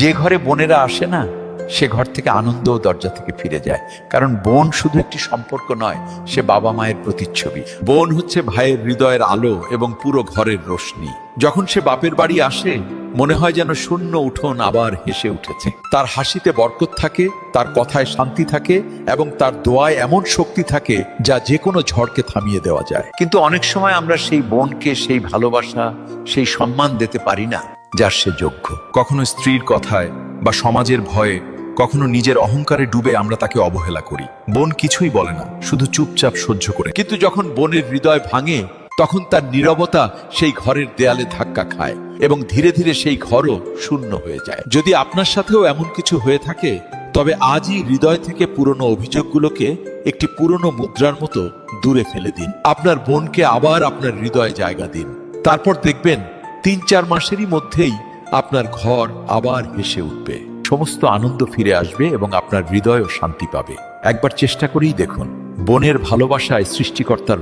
যে ঘরে বোনেরা আসে না, সে ঘর থেকে আনন্দ ও দরজা থেকে ফিরে যায়। কারণ বোন শুধু একটি সম্পর্ক নয়, সে বাবা মায়ের প্রতিচ্ছবি। বোন হচ্ছে ভাইয়ের হৃদয়ের আলো এবং পুরো ঘরের রোশনি। যখন সে বাপের বাড়ি আসে, মনে হয় যেন শূন্য উঠোন আবার হেসে উঠেছে। তার হাসিতে বরকত থাকে, তার কথায় শান্তি থাকে এবং তার দোয়ায় এমন শক্তি থাকে যা যে কোনো ঝড়কে থামিয়ে দেওয়া যায়। কিন্তু অনেক সময় আমরা সেই বোনকে সেই ভালোবাসা, সেই সম্মান দিতে পারি না যার সে যোগ্য। কখনো স্ত্রীর কথায় বা সমাজের ভয়ে, কখনো নিজের অহংকারে ডুবে আমরা তাকে অবহেলা করি। বোন কিছুই বলে না, শুধু চুপচাপ সহ্য করে। কিন্তু যখন বোনের হৃদয় ভাঙে, তখন তার নীরবতা সেই ঘরের দেয়ালে ধাক্কা খায় এবং ধীরে ধীরে সেই ঘরও শূন্য হয়ে যায়। যদি আপনার সাথেও এমন কিছু হয়ে থাকে, তবে আজই হৃদয় থেকে পুরনো অভিযোগগুলোকে একটি পুরনো মুদ্রার মতো দূরে ফেলে দিন। আপনার বোনকে আবার আপনার হৃদয়ে জায়গা দিন। তারপর দেখবেন ৩-৪ মাসেরই মধ্যেই আপনার ঘর আবার হেসে উঠবে, সমস্ত আনন্দ ফিরে আসবে এবং আপনার হৃদয়ও শান্তি পাবে। একবার চেষ্টা করেই দেখুন। বোনের ভালোবাসায় সৃষ্টিকর্তার